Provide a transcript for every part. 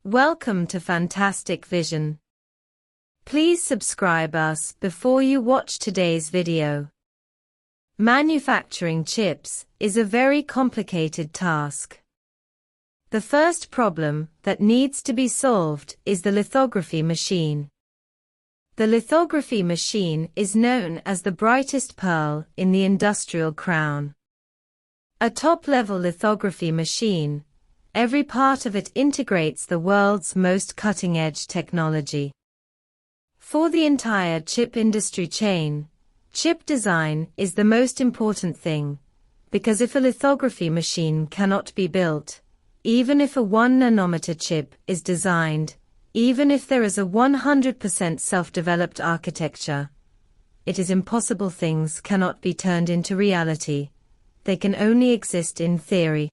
Welcome to Fantastic Vision. Please subscribe us before you watch today's video. Manufacturing chips is a very complicated task. The first problem that needs to be solved is the lithography machine. The lithography machine is known as the brightest pearl in the industrial crown. A top-level lithography machine, every part of it integrates the world's most cutting-edge technology. For the entire chip industry chain, chip design is the most important thing, because if a lithography machine cannot be built, even if a 1 nanometer chip is designed, even if there is a 100% self-developed architecture, it is impossible. Things cannot be turned into reality. They can only exist in theory.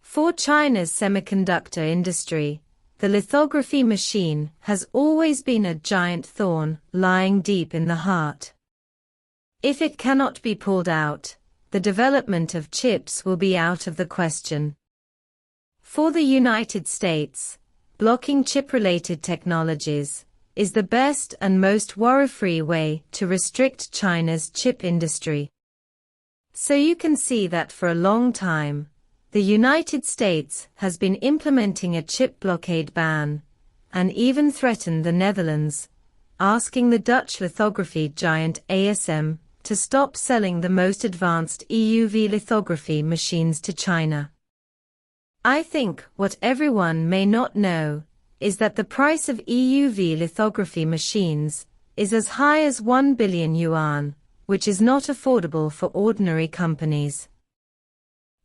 For China's semiconductor industry, the lithography machine has always been a giant thorn lying deep in the heart. If it cannot be pulled out, the development of chips will be out of the question. For the United States, blocking chip-related technologies is the best and most worry-free way to restrict China's chip industry. So you can see that for a long time, the United States has been implementing a chip blockade ban, and even threatened the Netherlands, asking the Dutch lithography giant ASML to stop selling the most advanced EUV lithography machines to China. I think what everyone may not know is that the price of EUV lithography machines is as high as 1 billion yuan, which is not affordable for ordinary companies.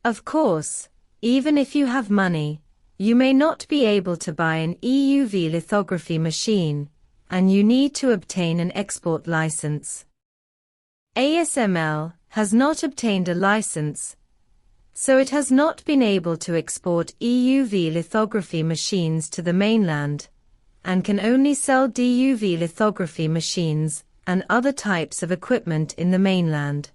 Of course, even if you have money, you may not be able to buy an EUV lithography machine, and you need to obtain an export license. ASML has not obtained a license, so it has not been able to export EUV lithography machines to the mainland, and can only sell DUV lithography machines and other types of equipment in the mainland.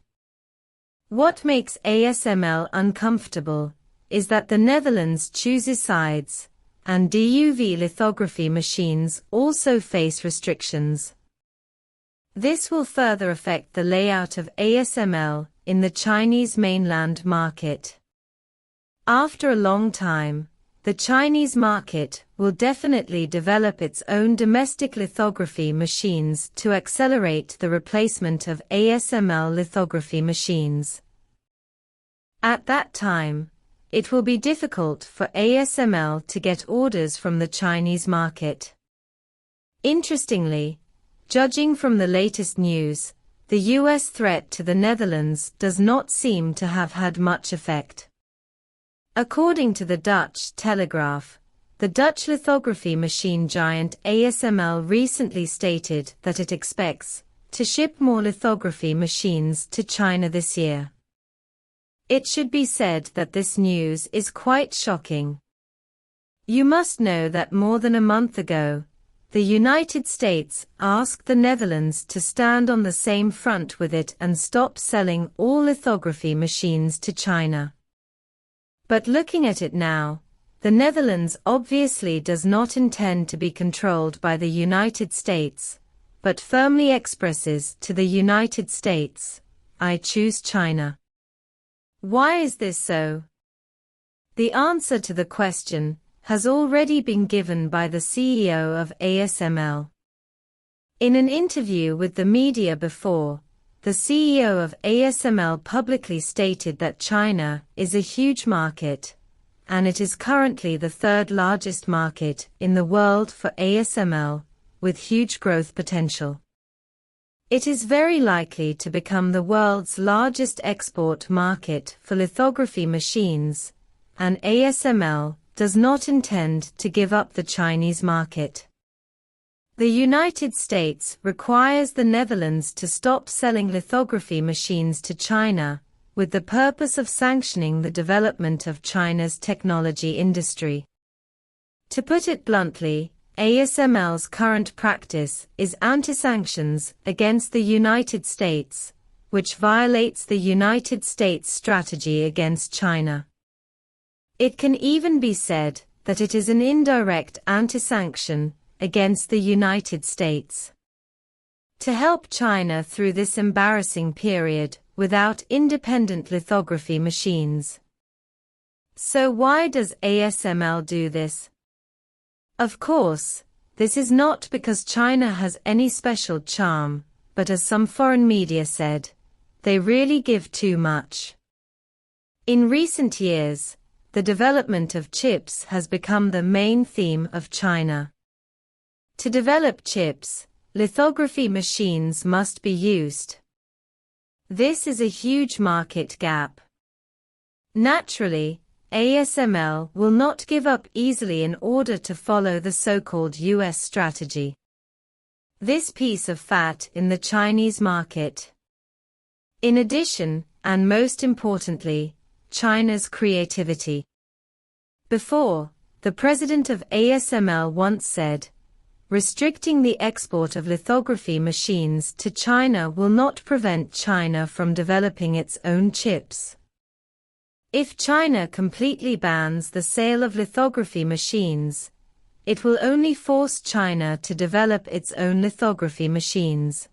What makes ASML uncomfortable is that the Netherlands chooses sides, and DUV lithography machines also face restrictions. This will further affect the layout of ASML in the Chinese mainland market. After a long time, the Chinese market will definitely develop its own domestic lithography machines to accelerate the replacement of ASML lithography machines. At that time, it will be difficult for ASML to get orders from the Chinese market. Interestingly, judging from the latest news, the US threat to the Netherlands does not seem to have had much effect. According to the Dutch Telegraph, the Dutch lithography machine giant ASML recently stated that it expects to ship more lithography machines to China this year. It should be said that this news is quite shocking. You must know that more than a month ago, the United States asked the Netherlands to stand on the same front with it and stop selling all lithography machines to China. But looking at it now, the Netherlands obviously does not intend to be controlled by the United States, but firmly expresses to the United States, "I choose China." Why is this so? The answer to the question has already been given by the CEO of ASML. In an interview with the media before, the CEO of ASML publicly stated that China is a huge market, and it is currently the third largest market in the world for ASML, with huge growth potential. It is very likely to become the world's largest export market for lithography machines, and ASML does not intend to give up the Chinese market. The United States requires the Netherlands to stop selling lithography machines to China, with the purpose of sanctioning the development of China's technology industry. To put it bluntly, ASML's current practice is anti-sanctions against the United States, which violates the United States' strategy against China. It can even be said that it is an indirect anti-sanction against the United States. To help China through this embarrassing period without independent lithography machines. So why does ASML do this? Of course, this is not because China has any special charm, but as some foreign media said, they really give too much. In recent years, the development of chips has become the main theme of China. To develop chips, lithography machines must be used. This is a huge market gap. Naturally, ASML will not give up easily in order to follow the so-called US strategy. This piece of fat in the Chinese market. In addition, and most importantly, China's creativity. Before, the president of ASML once said, restricting the export of lithography machines to China will not prevent China from developing its own chips. If China completely bans the sale of lithography machines, it will only force China to develop its own lithography machines.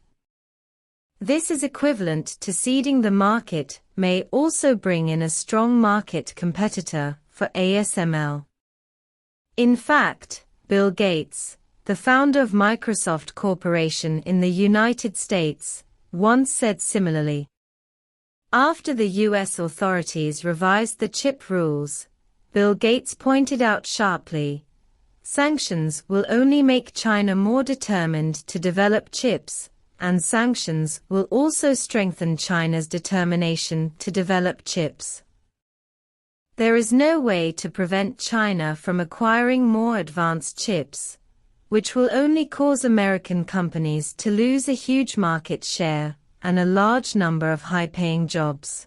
This is equivalent to ceding the market, may also bring in a strong market competitor for ASML. In fact, Bill Gates, the founder of Microsoft Corporation in the United States, once said similarly. After the US authorities revised the chip rules, Bill Gates pointed out sharply, sanctions will only make China more determined to develop chips, and sanctions will also strengthen China's determination to develop chips. There is no way to prevent China from acquiring more advanced chips, which will only cause American companies to lose a huge market share and a large number of high-paying jobs.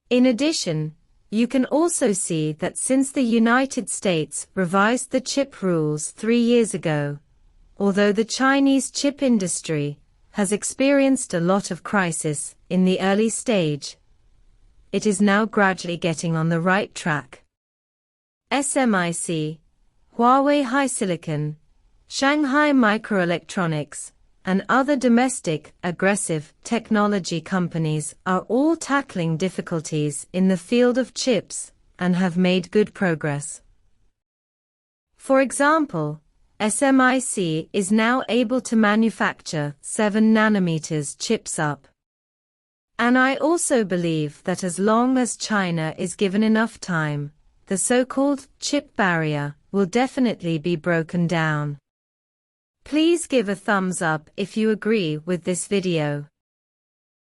In addition, you can also see that since the United States revised the chip rules 3 years ago, although the Chinese chip industry has experienced a lot of crisis in the early stage, it is now gradually getting on the right track. SMIC, Huawei HiSilicon, Shanghai Microelectronics, and other domestic, aggressive technology companies are all tackling difficulties in the field of chips and have made good progress. For example, SMIC is now able to manufacture 7 nanometers chips up. And I also believe that as long as China is given enough time, the so-called chip barrier will definitely be broken down. Please give a thumbs up if you agree with this video.